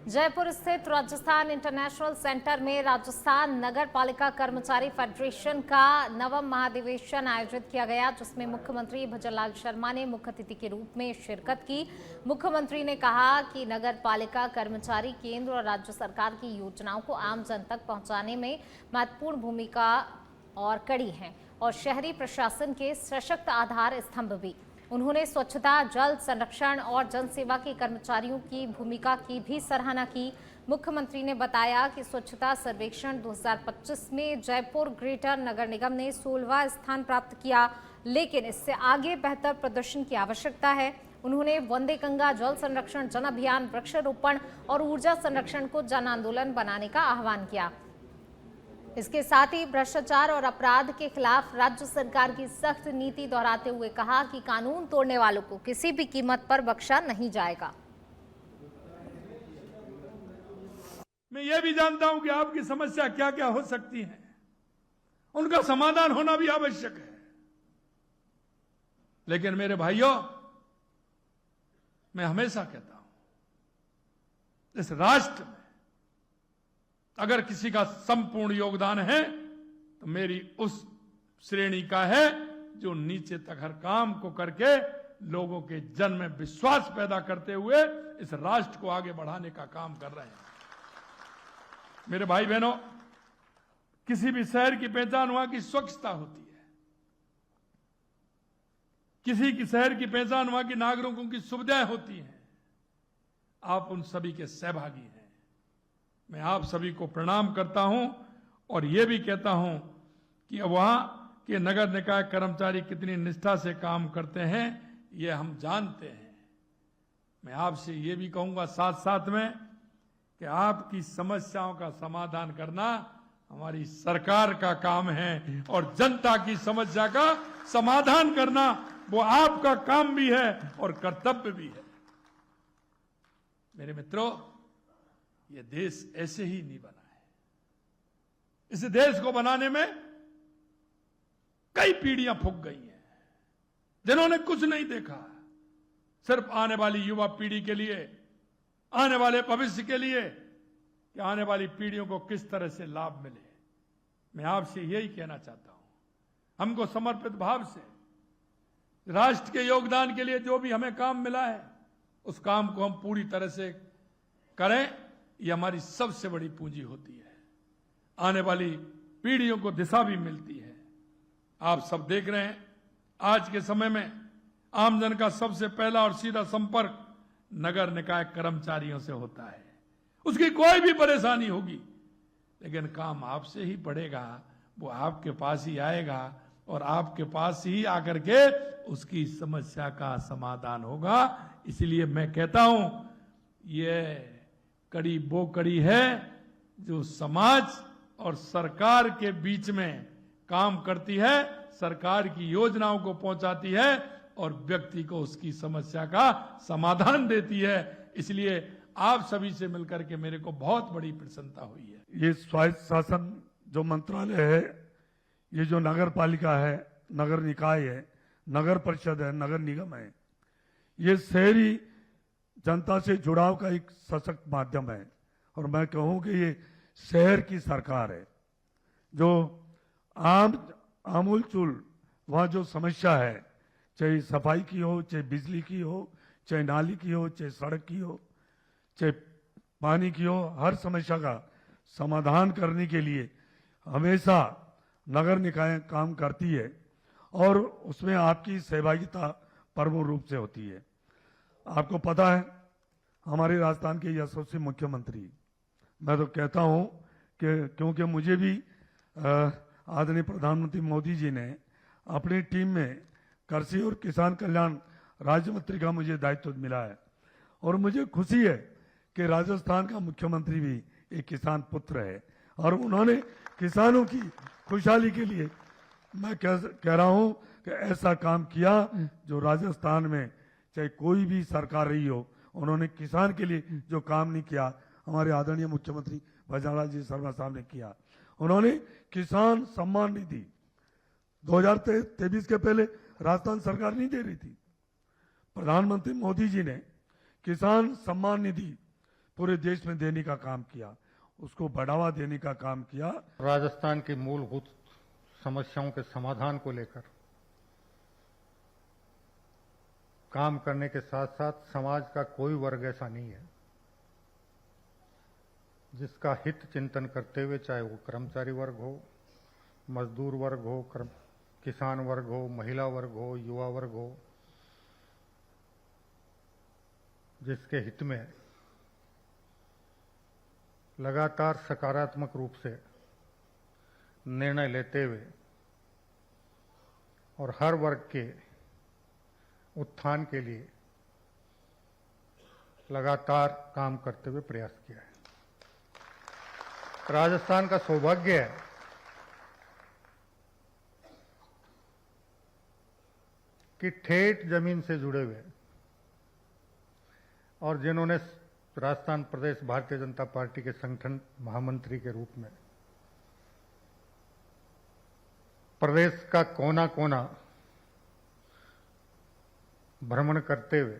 जयपुर स्थित Rajasthan international centre में राजस्थान नगर पालिका कर्मचारी फेडरेशन का नवम महाधिवेशन आयोजित किया गया, जिसमें मुख्यमंत्री भजनलाल शर्मा ने मुख्य अतिथि के रूप में शिरकत की। मुख्यमंत्री ने कहा कि नगर पालिका कर्मचारी केंद्र और राज्य सरकार की योजनाओं को आम जन तक पहुंचाने में महत्वपूर्ण भूमिका और कड़ी हैं और शहरी प्रशासन के सशक्त आधार स्तंभ भी। उन्होंने स्वच्छता, जल संरक्षण और जनसेवा के कर्मचारियों की भूमिका की भी सराहना की। मुख्यमंत्री ने बताया कि स्वच्छता सर्वेक्षण 2025 में जयपुर ग्रेटर नगर निगम ने 16वां स्थान प्राप्त किया, लेकिन इससे आगे बेहतर प्रदर्शन की आवश्यकता है। उन्होंने वंदे गंगा जल संरक्षण जन अभियान, वृक्षारोपण और ऊर्जा संरक्षण को जन आंदोलन बनाने का आह्वान किया। इसके साथ ही भ्रष्टाचार और अपराध के खिलाफ राज्य सरकार की सख्त नीति दोहराते हुए कहा कि कानून तोड़ने वालों को किसी भी कीमत पर बख्शा नहीं जाएगा। मैं ये भी जानता हूं कि आपकी समस्या क्या क्या हो सकती है, उनका समाधान होना भी आवश्यक है। लेकिन मेरे भाइयों, मैं हमेशा कहता हूं, इस राष्ट्र में अगर किसी का संपूर्ण योगदान है तो मेरी उस श्रेणी का है जो नीचे तक हर काम को करके लोगों के जन में विश्वास पैदा करते हुए इस राष्ट्र को आगे बढ़ाने का काम कर रहे हैं। मेरे भाई बहनों, किसी भी शहर की पहचान वहां की स्वच्छता होती है, किसी की शहर की पहचान वहां की नागरिकों की सुविधाएं होती हैं। आप उन सभी के सहभागी हैं। मैं आप सभी को प्रणाम करता हूं और यह भी कहता हूं कि वहां के नगर निकाय कर्मचारी कितनी निष्ठा से काम करते हैं, यह हम जानते हैं। मैं आपसे यह भी कहूंगा साथ साथ में कि आपकी समस्याओं का समाधान करना हमारी सरकार का काम है और जनता की समस्या का समाधान करना वो आपका काम भी है और कर्तव्य भी है। मेरे मित्रों, ये देश ऐसे ही नहीं बना है। इस देश को बनाने में कई पीढ़ियां फूक गई हैं, जिन्होंने कुछ नहीं देखा, सिर्फ आने वाली युवा पीढ़ी के लिए, आने वाले भविष्य के लिए कि आने वाली पीढ़ियों को किस तरह से लाभ मिले। मैं आपसे यही कहना चाहता हूं, हमको समर्पित भाव से राष्ट्र के योगदान के लिए जो भी हमें काम मिला है उस काम को हम पूरी तरह से करें। यह हमारी सबसे बड़ी पूंजी होती है, आने वाली पीढ़ियों को दिशा भी मिलती है। आप सब देख रहे हैं, आज के समय में आमजन का सबसे पहला और सीधा संपर्क नगर निकाय कर्मचारियों से होता है। उसकी कोई भी परेशानी होगी, लेकिन काम आपसे ही बढ़ेगा, वो आपके पास ही आएगा और आपके पास ही आकर के उसकी समस्या का समाधान होगा। इसलिए मैं कहता हूं, ये कड़ी वो कड़ी है जो समाज और सरकार के बीच में काम करती है, सरकार की योजनाओं को पहुंचाती है और व्यक्ति को उसकी समस्या का समाधान देती है। इसलिए आप सभी से मिलकर के मेरे को बहुत बड़ी प्रसन्नता हुई है। ये स्वायत्त शासन जो मंत्रालय है, ये जो नगर पालिका है, नगर निकाय है, नगर परिषद है, नगर निगम है, ये शहरी जनता से जुड़ाव का एक सशक्त माध्यम है। और मैं कहूं कि ये शहर की सरकार है, जो आमूल चूल वहां जो समस्या है, चाहे सफाई की हो, चाहे बिजली की हो, चाहे नाली की हो, चाहे सड़क की हो, चाहे पानी की हो, हर समस्या का समाधान करने के लिए हमेशा नगर निकाय काम करती है और उसमें आपकी सहभागिता प्रमुख रूप से होती है। आपको पता है, हमारे राजस्थान के यशस्वी मुख्यमंत्री, मैं तो कहता हूं कि क्योंकि मुझे भी आदरणीय प्रधानमंत्री मोदी जी ने अपनी टीम में कृषि और किसान कल्याण राज्य मंत्री का मुझे दायित्व मिला है और मुझे खुशी है कि राजस्थान का मुख्यमंत्री भी एक किसान पुत्र है और उन्होंने किसानों की खुशहाली के लिए, मैं कह रहा हूं कि ऐसा काम किया जो राजस्थान में चाहे कोई भी सरकार रही हो, उन्होंने किसान के लिए जो काम नहीं किया, हमारे आदरणीय मुख्यमंत्री भजनलाल जी शर्मा साहब ने किया। उन्होंने किसान सम्मान निधि 2023 के पहले राजस्थान सरकार नहीं दे रही थी, प्रधानमंत्री मोदी जी ने किसान सम्मान निधि पूरे देश में देने का काम किया, उसको बढ़ावा देने का काम किया। राजस्थान की मूलभूत समस्याओं के समाधान को लेकर काम करने के साथ साथ समाज का कोई वर्ग ऐसा नहीं है जिसका हित चिंतन करते हुए, चाहे वो कर्मचारी वर्ग हो, मजदूर वर्ग हो, किसान वर्ग हो, महिला वर्ग हो, युवा वर्ग हो, जिसके हित में लगातार सकारात्मक रूप से निर्णय लेते हुए और हर वर्ग के उत्थान के लिए लगातार काम करते हुए प्रयास किया है। राजस्थान का सौभाग्य है कि ठेठ जमीन से जुड़े हुए और जिन्होंने राजस्थान प्रदेश भारतीय जनता पार्टी के संगठन महामंत्री के रूप में प्रदेश का कोना कोना भ्रमण करते हुए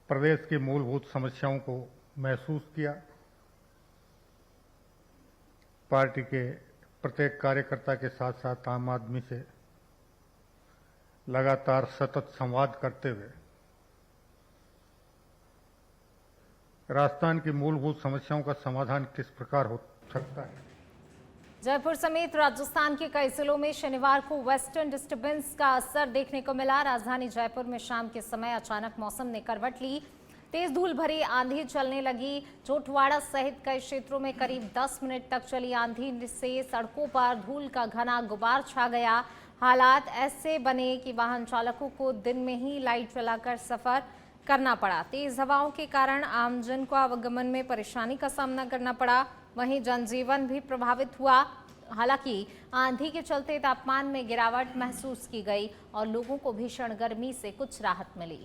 प्रदेश की मूलभूत समस्याओं को महसूस किया, पार्टी के प्रत्येक कार्यकर्ता के साथ साथ आम आदमी से लगातार सतत संवाद करते हुए राजस्थान की मूलभूत समस्याओं का समाधान किस प्रकार हो सकता है। जयपुर समेत राजस्थान के कई जिलों में शनिवार को वेस्टर्न डिस्टर्बेंस का असर देखने को मिला। राजधानी जयपुर में शाम के समय अचानक मौसम ने करवट ली। तेज धूल भरी आंधी चलने लगी। जोटवाड़ा सहित कई क्षेत्रों में करीब 10 मिनट तक चली आंधी से सड़कों पर धूल का घना गुबार छा गया। हालात ऐसे बने कि वाहन चालकों को दिन में ही लाइट जलाकर सफर करना पड़ा। तेज हवाओं के कारण आमजन को आवागमन में परेशानी का सामना करना पड़ा। वहीं जनजीवन भी प्रभावित हुआ। हालांकि आंधी के चलते तापमान में गिरावट महसूस की गई और लोगों को भीषण गर्मी से कुछ राहत मिली।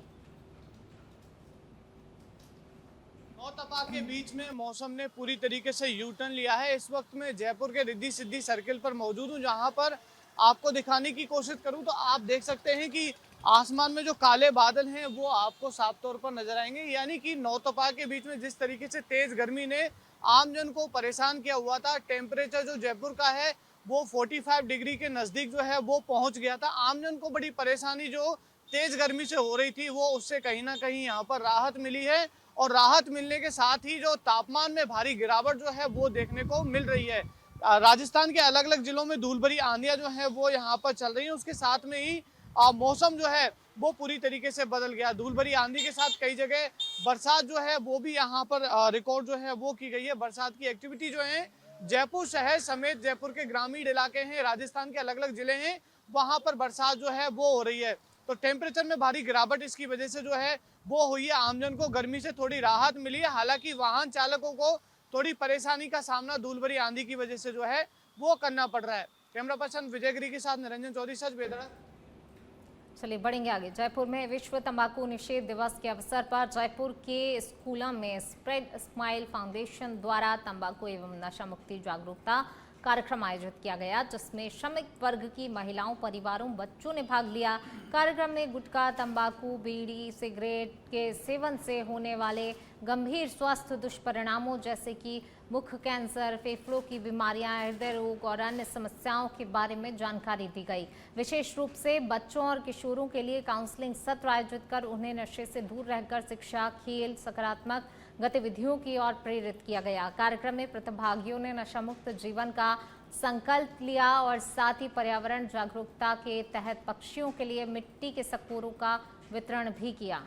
नौतपा के बीच में मौसम ने पूरी तरीके से यू टर्न लिया है। इस वक्त मैं जयपुर के रिद्धि सिद्धि सर्किल पर मौजूद हूं, जहां पर आपको दिखाने की कोशिश करूं तो आप देख सकते हैं कि आसमान में जो काले बादल हैं वो आपको साफ तौर पर नजर आएंगे। यानी कि नौतपा के बीच में जिस तरीके से तेज गर्मी ने आमजन को परेशान किया हुआ था, टेम्परेचर जो जयपुर का है वो 45 डिग्री के नजदीक जो है वो पहुंच गया था। आमजन को बड़ी परेशानी जो तेज गर्मी से हो रही थी वो उससे कहीं ना कहीं यहाँ पर राहत मिली है और राहत मिलने के साथ ही जो तापमान में भारी गिरावट जो है वो देखने को मिल रही है। राजस्थान के अलग अलग जिलों में धूल भरी आंधियां जो है वो यहाँ पर चल रही है। उसके साथ में ही मौसम जो है वो पूरी तरीके से बदल गया। धूल भरी आंधी के साथ कई जगह बरसात जो है वो भी यहाँ पर रिकॉर्ड जो है वो की गई है। बरसात की एक्टिविटी जो है जयपुर शहर समेत जयपुर के ग्रामीण इलाके हैं, राजस्थान के अलग अलग जिले हैं, वहां पर बरसात जो है वो हो रही है। तो टेम्परेचर में भारी गिरावट इसकी वजह से जो है वो हुई है। आमजन को गर्मी से थोड़ी राहत मिली है। हालांकि वाहन चालकों को थोड़ी परेशानी का सामना धूल भरी आंधी की वजह से जो है वो करना पड़ रहा है। कैमरा पर्सन विजयगिरी के साथ निरंजन चौधरी, सच बेदरा। चलिए बढ़ेंगे आगे। जयपुर में विश्व तंबाकू निषेध दिवस के अवसर पर जयपुर के स्कूलों में स्प्रेड स्माइल फाउंडेशन द्वारा तंबाकू एवं नशा मुक्ति जागरूकता कार्यक्रम आयोजित किया गया, जिसमें श्रमिक वर्ग की महिलाओं, परिवारों, बच्चों ने भाग लिया। कार्यक्रम में गुटखा, तंबाकू, बीड़ी, सिगरेट के सेवन से होने वाले गंभीर स्वास्थ्य दुष्परिणामों जैसे कि मुख कैंसर, फेफड़ों की बीमारियां, हृदय रोग और अन्य समस्याओं के बारे में जानकारी दी गई। विशेष रूप से बच्चों और किशोरों के लिए काउंसलिंग सत्र आयोजित कर उन्हें नशे से दूर रहकर शिक्षा, खेल, सकारात्मक गतिविधियों की ओर प्रेरित किया गया। कार्यक्रम में प्रतिभागियों ने नशा मुक्त जीवन का संकल्प लिया और साथ ही पर्यावरण जागरूकता के तहत पक्षियों के लिए मिट्टी के सकोरों का वितरण भी किया।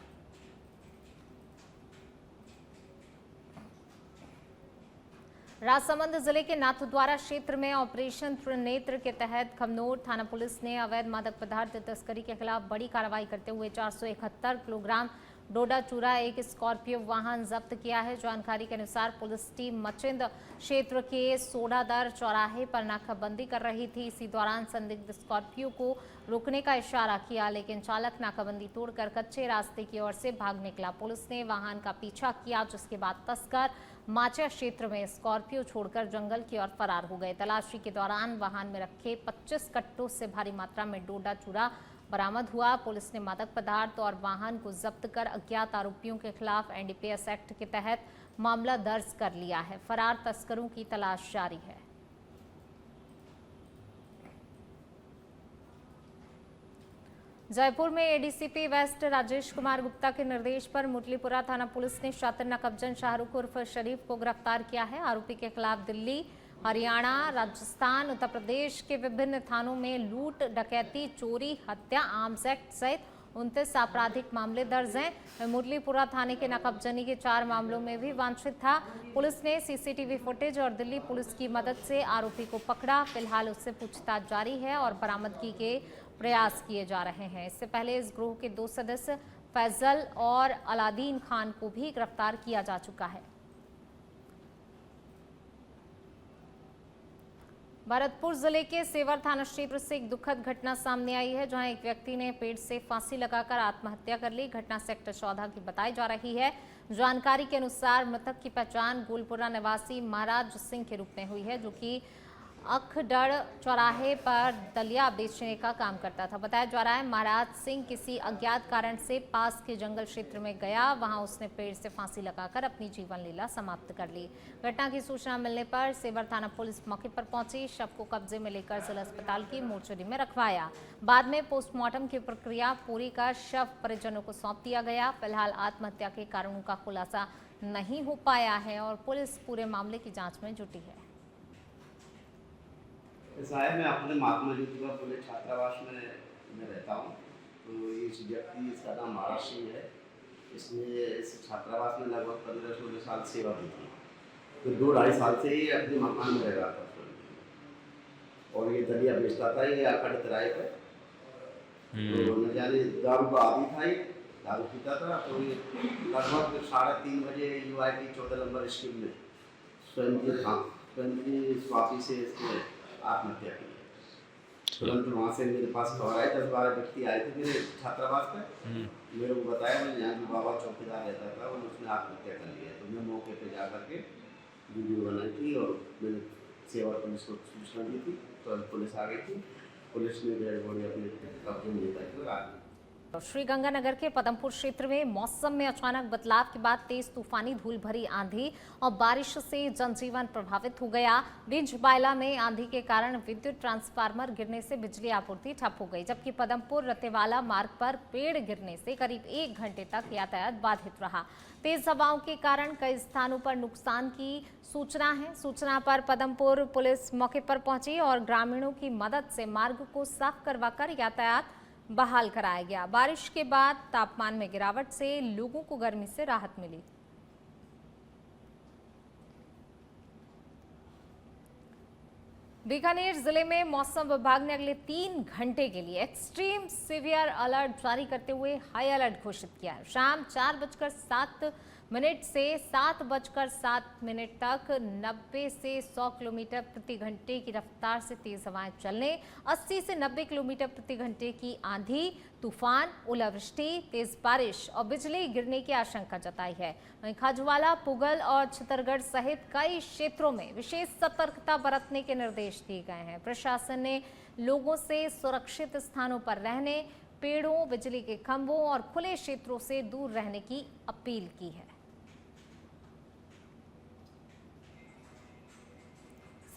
राजसमंद जिले के नाथद्वारा क्षेत्र में ऑपरेशन त्रिनेत्र के तहत खमनोर थाना पुलिस ने अवैध मादक पदार्थ तस्करी के खिलाफ बड़ी कार्रवाई करते हुए 471 किलोग्राम डोडा चूरा, एक स्कॉर्पियो वाहन जब्त किया है। जानकारी के अनुसार पुलिस टीम मचिंद क्षेत्र के सोडादर चौराहे पर नाकाबंदी कर रही थी। इसी दौरान संदिग्ध स्कॉर्पियो को रोकने का इशारा किया, लेकिन चालक नाकाबंदी तोड़कर कच्चे रास्ते की ओर से भाग निकला। पुलिस ने वाहन का पीछा किया, जिसके बाद तस्कर माचा क्षेत्र में स्कॉर्पियो छोड़कर जंगल की ओर फरार हो गए। तलाशी के दौरान वाहन में रखे 25 कट्टों से भारी मात्रा में डोडा चूरा बरामद हुआ। पुलिस ने मादक पदार्थ और वाहन को जब्त कर अज्ञात आरोपियों के खिलाफ एनडीपीएस एक्ट के तहत मामला दर्ज कर लिया है। फरार तस्करों की तलाश जारी है। जयपुर में एडीसीपी वेस्ट राजेश कुमार गुप्ता के निर्देश पर मुरलीपुरा थाना पुलिस ने शातिर नकबजन शाहरुख उर्फ शरीफ को गिरफ्तार किया है। आरोपी के खिलाफ दिल्ली, हरियाणा, राजस्थान, उत्तर प्रदेश के विभिन्न थानों में लूट, डकैती, चोरी, हत्या, आर्म्स एक्ट सहित 29 आपराधिक मामले दर्ज हैं। मुरलीपुरा थाने के नकबजनी के 4 मामलों में भी वांछित था। पुलिस ने सीसीटीवी फुटेज और दिल्ली पुलिस की मदद से आरोपी को पकड़ा। फिलहाल उससे पूछताछ जारी है और बरामदगी के प्रयास किए जा रहे हैं। इससे पहले इस ग्रोह के 2 सदस्य फैजल और अलादीन खान को भी गिरफ्तार किया जा चुका है। भरतपुर जिले के सेवर थाना क्षेत्र से एक दुखद घटना सामने आई है, जहां एक व्यक्ति ने पेड़ से फांसी लगाकर आत्महत्या कर ली। घटना सेक्टर 14 की बताई जा रही है। जानकारी के अनुसार मृतक की पहचान गोलपुरा निवासी महाराज सिंह के रूप में हुई है, जो कि अखडड़ चौराहे पर दलिया बेचने का काम करता था। बताया जा रहा है महाराज सिंह किसी अज्ञात कारण से पास के जंगल क्षेत्र में गया। वहां उसने पेड़ से फांसी लगाकर अपनी जीवन लीला समाप्त कर ली। घटना की सूचना मिलने पर सेवर थाना पुलिस मौके पर पहुंची। शव को कब्जे में लेकर जिला अस्पताल की मोर्चरी में रखवाया। बाद में पोस्टमार्टम की प्रक्रिया पूरी कर शव परिजनों को सौंप दिया गया। फिलहाल आत्महत्या के कारणों का खुलासा नहीं हो पाया है और पुलिस पूरे मामले की जाँच में जुटी है। साहब मैं अपने महात्मा ज्योतिबा फुले छात्रावास में रहता हूँ। तो इस व्यक्ति, इसका नाम महाराज सिंह है। इसने इस छात्रावास में लगभग 15-16 साल सेवा की थी। तो 2-2.5 साल से ही अपने मकान में रह रहा था और ये दलिया बेचता था, ये अखड़ किराए पर। तो न जाने दारू का आदि था, ये दारू पीता था। तो ये लगभग 3:30 बजे UIP 14 नंबर स्कूल में स्वयं की स्वाति से इसने आत्महत्या की है। तुरंत वहाँ से मेरे पास खबर आई, 10-12 व्यक्ति आए थे मेरे छात्रावास पे। मेरे को बताया, मैं यहाँ जो बाबा चौकीदार रहता था, उसने आत्महत्या कर लिया। तो मैं मौके पे जा करके वीडियो बनाई थी और मैंने सेवा पुलिस को सूचना दी थी। तो पुलिस आ गई थी। पुलिस ने डेड बॉडी अपने कब्जे में लेकर के आ गई। श्रीगंगानगर के पदमपुर क्षेत्र में मौसम में अचानक बदलाव के बाद तेज तूफानी धूल भरी आंधी और बारिश से जनजीवन प्रभावित हो गया। रिंज बायला में आंधी के कारण विद्युत ट्रांसफार्मर गिरने से बिजली आपूर्ति ठप हो गई, जबकि पदमपुर रतेवाला मार्ग पर पेड़ गिरने से करीब 1 घंटे तक यातायात बाधित रहा। तेज हवाओं के कारण कई स्थानों पर नुकसान की सूचना है। सूचना पर पदमपुर पुलिस मौके पर पहुंची और ग्रामीणों की मदद से मार्ग को साफ करवाकर यातायात बहाल कराया गया। बारिश के बाद तापमान में गिरावट से लोगों को गर्मी से राहत मिली। बीकानेर जिले में मौसम विभाग ने अगले 3 घंटे के लिए एक्सट्रीम सीवियर अलर्ट जारी करते हुए हाई अलर्ट घोषित किया है। शाम 4:07 से 7:07 तक 90 से 100 किलोमीटर प्रति घंटे की रफ्तार से तेज हवाएं चलने, 80 से 90 किलोमीटर प्रति घंटे की आंधी, तूफान, ओलावृष्टि, तेज बारिश और बिजली गिरने की आशंका जताई है। वहीं खाजूवाला, पुगल और छितरगढ़ सहित कई क्षेत्रों में विशेष सतर्कता बरतने के निर्देश दिए गए हैं। प्रशासन ने लोगों से सुरक्षित स्थानों पर रहने, पेड़ों, बिजली के खंभों और खुले क्षेत्रों से दूर रहने की अपील की है।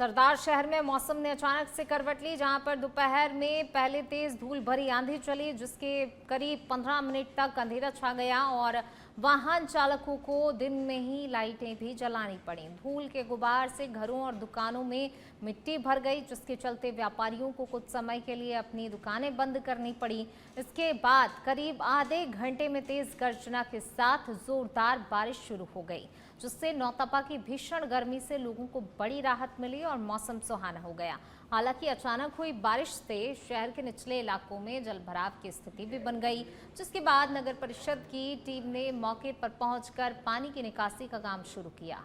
सरदार शहर में मौसम ने अचानक से करवट ली, जहां पर दोपहर में पहले तेज धूल भरी आंधी चली, जिसके करीब 15 मिनट तक अंधेरा छा गया और वाहन चालकों को दिन में ही लाइटें भी जलानी पड़ी। धूल के गुबार से घरों और दुकानों में मिट्टी भर गई, जिसके चलते व्यापारियों को कुछ समय के लिए अपनी दुकानें बंद करनी पड़ी। इसके बाद करीब आधे घंटे में तेज गर्जना के साथ जोरदार बारिश शुरू हो गई, जिससे नौतपा की भीषण गर्मी से लोगों को बड़ी राहत मिली और मौसम सुहाना हो गया। हालांकि अचानक हुई बारिश से शहर के निचले इलाकों में जलभराव की स्थिति भी बन गई, जिसके बाद नगर परिषद की टीम ने मौके पर पहुंचकर पानी की निकासी का काम शुरू किया।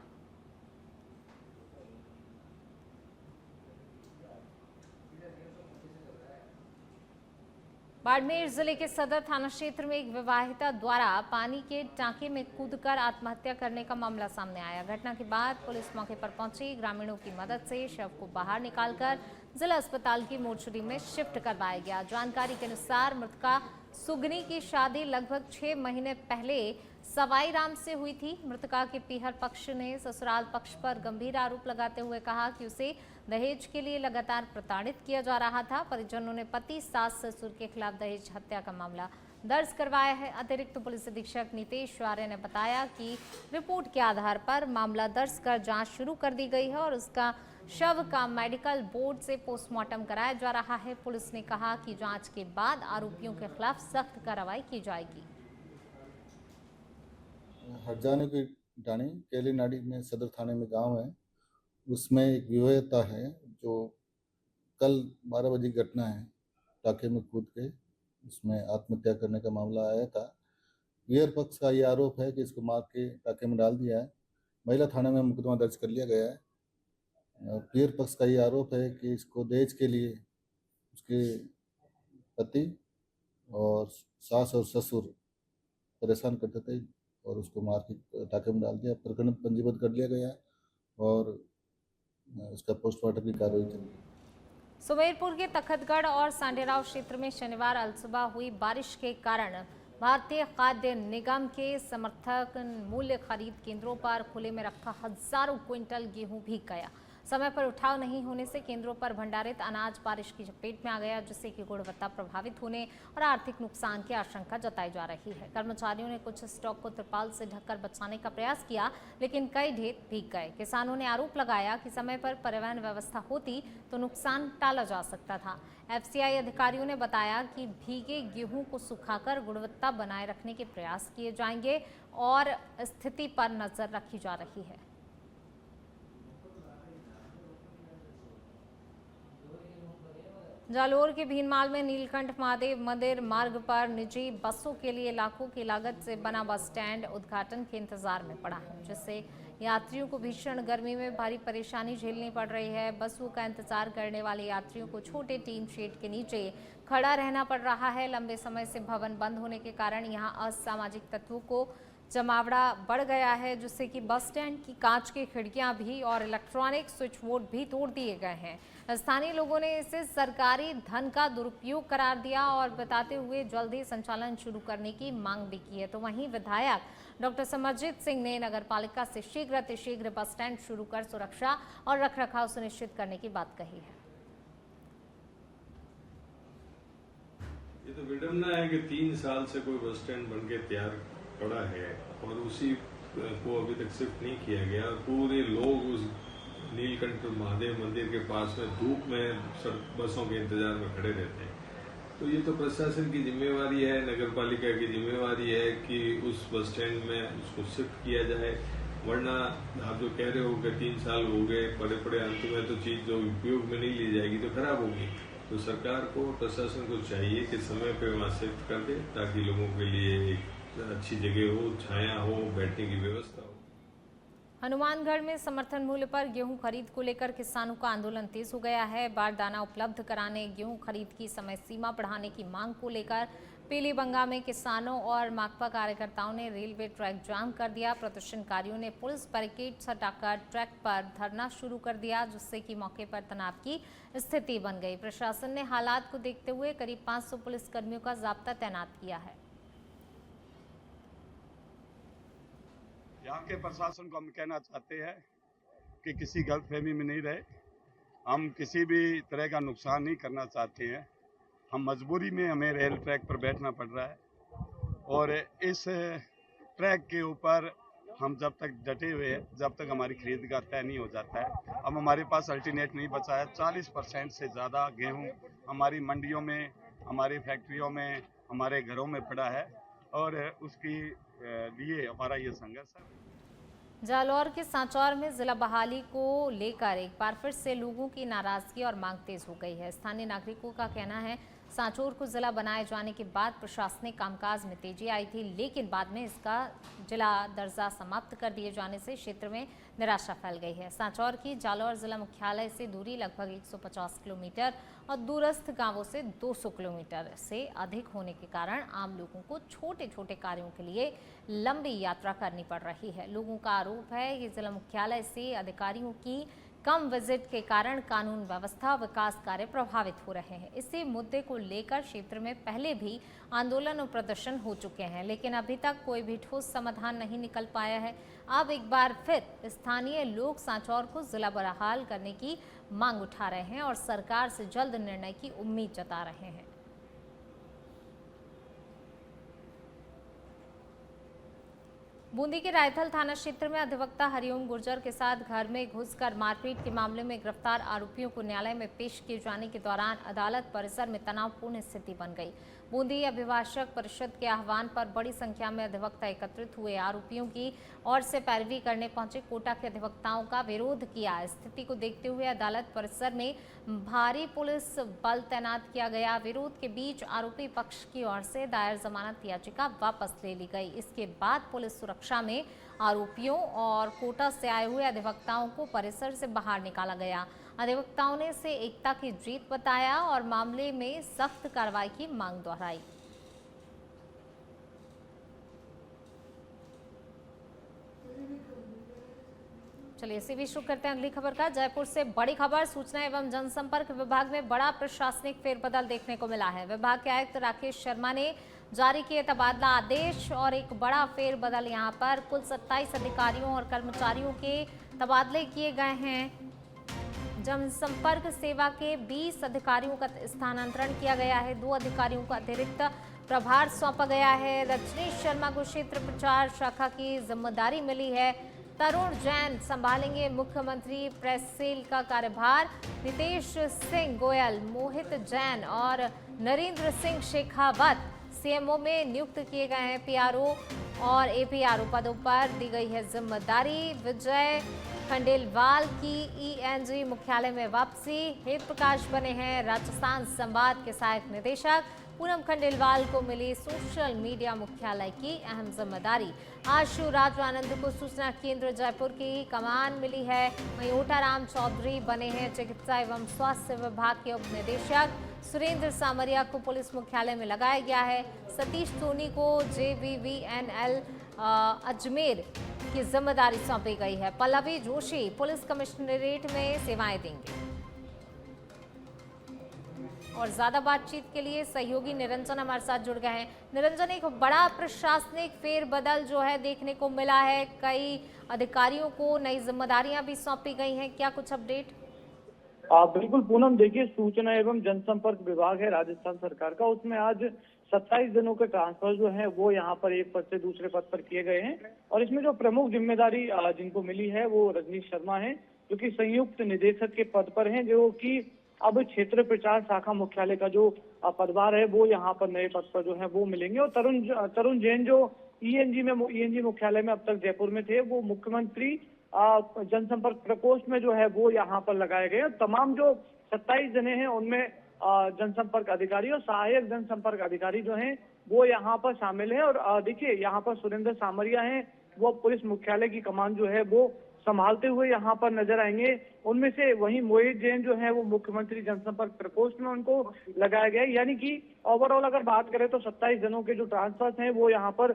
बाड़मेर जिले के सदर थाना क्षेत्र में एक विवाहिता द्वारा पानी के टांके में कूदकर आत्महत्या करने का मामला सामने आया। घटना के बाद पुलिस मौके पर पहुंची। ग्रामीणों की मदद से शव को बाहर निकालकर जिला अस्पताल की मोर्चरी में शिफ्ट करवाया गया। जानकारी के अनुसार मृतका सुगनी की शादी लगभग 6 महीने पहले सवाई राम से हुई थी। मृतका के पीहर पक्ष ने ससुराल पक्ष पर गंभीर आरोप लगाते हुए कहा कि उसे दहेज के लिए लगातार प्रताड़ित किया जा रहा था। परिजनों ने पति, सास, ससुर के खिलाफ दहेज हत्या का मामला दर्ज करवाया है। अतिरिक्त पुलिस अधीक्षक नीतेश आर्य ने बताया कि रिपोर्ट के आधार पर मामला दर्ज कर जांच शुरू कर दी गई है और उसका शव का मेडिकल बोर्ड से पोस्टमार्टम कराया जा रहा है। पुलिस ने कहा कि जांच के बाद आरोपियों के खिलाफ सख्त कार्रवाई की जाएगी। हरजाने की डाणी केली नाड़ी में सदर थाने में गांव है, उसमें एक विवाहिता है जो कल 12 बजे घटना है, टाके में कूद के उसमें आत्महत्या करने का मामला आया था। पीहर पक्ष का ये आरोप है कि इसको मार के टाके में डाल दिया है। महिला थाना में मुकदमा दर्ज कर लिया गया है। पीहर पक्ष का ये आरोप है कि इसको दहेज के लिए उसके पति और सास और ससुर परेशान करते थे और उसको मार के टाके में डाल दिया। प्रकरण पंजीबद्ध कर लिया गया और उसका पोस्टमार्टम की कार्रवाई चल रही है। सुमेरपुर के तखतगढ़ और सांडेराव क्षेत्र में शनिवार अलसुबह हुई बारिश के कारण भारतीय खाद्य निगम के समर्थक मूल्य खरीद केंद्रों पर खुले में रखा हजारों क्विंटल गेहूं भीग गया। समय पर उठाव नहीं होने से केंद्रों पर भंडारित अनाज बारिश की चपेट में आ गया, जिससे कि गुणवत्ता प्रभावित होने और आर्थिक नुकसान की आशंका जताई जा रही है। कर्मचारियों ने कुछ स्टॉक को तिरपाल से ढककर बचाने का प्रयास किया, लेकिन कई ढेर भीग गए। किसानों ने आरोप लगाया कि समय पर परिवहन व्यवस्था होती तो नुकसान टाला जा सकता था। एफसीआई अधिकारियों ने बताया कि भीगे गेहूं को सुखाकर गुणवत्ता बनाए रखने के प्रयास किए जाएंगे और स्थिति पर नजर रखी जा रही है। जालोर के भीनमाल में नीलकंठ महादेव मंदिर मार्ग पर निजी बसों के लिए लाखों की लागत से बना बस स्टैंड उद्घाटन के इंतजार में पड़ा है, जिससे यात्रियों को भीषण गर्मी में भारी परेशानी झेलनी पड़ रही है। बसों का इंतजार करने वाले यात्रियों को छोटे टीन शेड के नीचे खड़ा रहना पड़ रहा है। लंबे समय से भवन बंद होने के कारण यहां असामाजिक तत्वों को जमावड़ा बढ़ गया है, जिससे कि बस स्टैंड की कांच की खिड़कियां भी और इलेक्ट्रॉनिक स्विच बोर्ड भी तोड़ दिए गए हैं। स्थानीय लोगों ने इसे सरकारी धन का दुरुपयोग करार दिया और बताते हुए जल्दी संचालन शुरू करने की मांग भी की है। तो वहीं विधायक डॉक्टर समरजीत सिंह ने नगरपालिका से शीघ्र बस स्टैंड शुरू कर सुरक्षा और रखरखाव सुनिश्चित करने की बात कही है। ये तो विडम्बना है कि 3 साल से कोई बस स्टैंड बन के तैयार पड़ा है और उसी को अभी तक शिफ्ट नहीं किया गया और पूरे लोग उस नीलकंठ महादेव मंदिर के पास में धूप में बसों के इंतजार में खड़े रहते हैं। तो ये तो प्रशासन की जिम्मेवारी है, नगरपालिका की जिम्मेवारी है कि उस बस स्टैंड में उसको शिफ्ट किया जाए, वरना आप जो कह रहे हो कि 3 साल हो गए पड़े अंत में तो चीज जो उपयोग में नहीं ली जाएगी तो खराब होगी। तो सरकार को, प्रशासन को चाहिए कि समय पे वहाँ शिफ्ट कर दे ताकि लोगों के लिए एक अच्छी जगह हो, छाया हो, बैठने की व्यवस्था हो। हनुमानगढ़ में समर्थन मूल्य पर गेहूं खरीद को लेकर किसानों का आंदोलन तेज हो गया है। बारदाना उपलब्ध कराने, गेहूं खरीद की समय सीमा बढ़ाने की मांग को लेकर पीलीबंगा में किसानों और माकपा कार्यकर्ताओं ने रेलवे ट्रैक जाम कर दिया। प्रदर्शनकारियों ने पुलिस बैरिकेड्स हटाकर ट्रैक पर धरना शुरू कर दिया, जिससे कि मौके पर तनाव की स्थिति बन गई। प्रशासन ने हालात को देखते हुए करीब 500 पुलिसकर्मियों का जाब्ता तैनात किया है। यहाँ के प्रशासन को हम कहना चाहते हैं कि किसी गलतफहमी में नहीं रहे। हम किसी भी तरह का नुकसान नहीं करना चाहते हैं। हम मजबूरी में हमें रेल ट्रैक पर बैठना पड़ रहा है और इस ट्रैक के ऊपर हम जब तक डटे हुए हैं, जब तक हमारी खरीद का तय नहीं हो जाता है। अब हमारे पास अल्टरनेट नहीं बचा है। 40% से ज़्यादा गेहूँ हमारी मंडियों में, हमारी फैक्ट्रियों में, हमारे घरों में पड़ा है और उसकी लिए हमारा ये संघर्ष है। जालौर के सांचौर में जिला बहाली को लेकर एक बार फिर से लोगों की नाराजगी और मांग तेज हो गई है। स्थानीय नागरिकों का कहना है सांचौर को जिला बनाए जाने के बाद प्रशासनिक कामकाज में तेजी आई थी, लेकिन बाद में इसका जिला दर्जा समाप्त कर दिए जाने से क्षेत्र में निराशा फैल गई है। सांचौर की जालौर जिला मुख्यालय से दूरी लगभग 150 किलोमीटर और दूरस्थ गांवों से 200 किलोमीटर से अधिक होने के कारण आम लोगों को छोटे छोटे कार्यों के लिए लंबी यात्रा करनी पड़ रही है। लोगों का आरोप है कि जिला मुख्यालय से अधिकारियों की कम विजिट के कारण कानून व्यवस्था विकास कार्य प्रभावित हो रहे हैं। इसी मुद्दे को लेकर क्षेत्र में पहले भी आंदोलन और प्रदर्शन हो चुके हैं, लेकिन अभी तक कोई भी ठोस समाधान नहीं निकल पाया है। अब एक बार फिर स्थानीय लोग सांचौर को जिला बहाल करने की मांग उठा रहे हैं और सरकार से जल्द निर्णय की उम्मीद जता रहे हैं। बूंदी के रायथल थाना क्षेत्र में अधिवक्ता हरिओम गुर्जर के साथ घर में घुसकर मारपीट के मामले में गिरफ्तार आरोपियों को न्यायालय में पेश किए जाने के दौरान अदालत परिसर में तनावपूर्ण स्थिति बन गई। बूंदी अभिभाषक परिषद के आह्वान पर बड़ी संख्या में अधिवक्ता एकत्रित हुए। आरोपियों की ओर से पैरवी करने पहुंचे कोटा के अधिवक्ताओं का विरोध किया। स्थिति को देखते हुए अदालत परिसर में भारी पुलिस बल तैनात किया गया। विरोध के बीच आरोपी पक्ष की ओर से दायर जमानत याचिका वापस ले ली गई। इसके बाद पुलिस सुरक्षा में आरोपियों और कोटा से आए हुए अधिवक्ताओं को परिसर से बाहर निकाला गया। अधिवक्ताओं ने इसे एकता की जीत बताया और मामले में सख्त कार्रवाई की मांग दोहराई। चलिए इसी बीच शुरू करते हैं अगली खबर का। जयपुर से बड़ी खबर, सूचना एवं जनसंपर्क विभाग में बड़ा प्रशासनिक फेरबदल देखने को मिला है। विभाग के आयुक्त राकेश शर्मा ने जारी किए तबादला आदेश और एक बड़ा फेरबदल यहां पर कुल 27 अधिकारियों और कर्मचारियों के तबादले किए गए हैं। जनसंपर्क सेवा के 20 अधिकारियों का स्थानांतरण किया गया है। 2 अधिकारियों को अतिरिक्त प्रभार सौंपा गया है। रजनीश शर्मा को क्षेत्र प्रचार शाखा की जिम्मेदारी मिली है। तरुण जैन संभालेंगे मुख्यमंत्री प्रेस सेल का कार्यभार। नितेश सिंह गोयल, मोहित जैन और नरेंद्र सिंह शेखावत सीएमओ में नियुक्त किए गए हैं। पीआरओ और एपीआरओ पदों पर दी गई है जिम्मेदारी। विजय खंडेलवाल की ईएनजी मुख्यालय में वापसी। हेत प्रकाश बने हैं राजस्थान संवाद के सहायक निदेशक। पूनम खंडेलवाल को मिली सोशल मीडिया मुख्यालय की अहम जिम्मेदारी। आशु राज आनंद को सूचना केंद्र जयपुर की कमान मिली है। वहीं ओटाराम चौधरी बने हैं चिकित्सा एवं स्वास्थ्य विभाग के उप निदेशक। सुरेंद्र सामरिया को पुलिस मुख्यालय में लगाया गया है। सतीश सोनी को JVVNL अजमेर की जिम्मेदारी सौंपी गई है। पल्लवी जोशी पुलिस कमिश्नरेट में सेवाएं देंगे। और ज्यादा बातचीत के लिए सहयोगी निरंजन हमारे साथ जुड़ गए हैं। निरंजन, एक बड़ा प्रशासनिक फेरबदल जो है देखने को मिला है, कई अधिकारियों को नई जिम्मेदारियां भी सौंपी गई हैं, क्या कुछ अपडेट? बिल्कुल पूनम, देखिए सूचना एवं जनसंपर्क विभाग है राजस्थान सरकार का, उसमें आज 27 जनों के ट्रांसफर जो है वो यहाँ पर एक पद से दूसरे पद पर किए गए हैं। और इसमें जो प्रमुख जिम्मेदारी जिनको मिली है वो रजनीश शर्मा है, जो कि संयुक्त निदेशक के पद पर हैं, जो कि अब क्षेत्र प्रचार शाखा मुख्यालय का जो पदभार है वो यहाँ पर नए पद पर जो है वो मिलेंगे। और तरुण जैन जो ईएनजी मुख्यालय में अब तक जयपुर में थे, वो मुख्यमंत्री जनसंपर्क प्रकोष्ठ में जो है वो यहाँ पर लगाए गए। तमाम जो 27 जने हैं उनमें जनसंपर्क अधिकारी और सहायक जनसंपर्क अधिकारी जो हैं वो यहाँ पर शामिल हैं। और देखिए यहाँ पर सुरेंद्र सामरिया हैं, वो पुलिस मुख्यालय की कमान जो है वो संभालते हुए यहाँ पर नजर आएंगे। उनमें से वहीं मोहित जैन जो है वो मुख्यमंत्री जनसंपर्क प्रकोष्ठ में उनको लगाया गया है। यानी कि ओवरऑल अगर बात करें तो 27 जनों के जो ट्रांसफर्स हैं वो यहाँ पर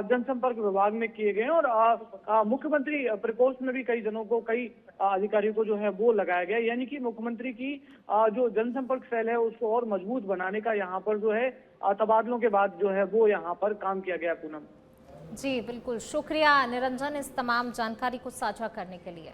जनसंपर्क विभाग में किए गए हैं। और मुख्यमंत्री प्रकोष्ठ में भी कई जनों को, कई अधिकारियों को जो है वो लगाया गया। यानी कि मुख्यमंत्री की जो जनसंपर्क सेल है उसको और मजबूत बनाने का यहाँ पर जो है तबादलों के बाद जो है वो यहाँ पर काम किया गया। पूनम जी बिल्कुल, शुक्रिया निरंजन इस तमाम जानकारी को साझा करने के लिए।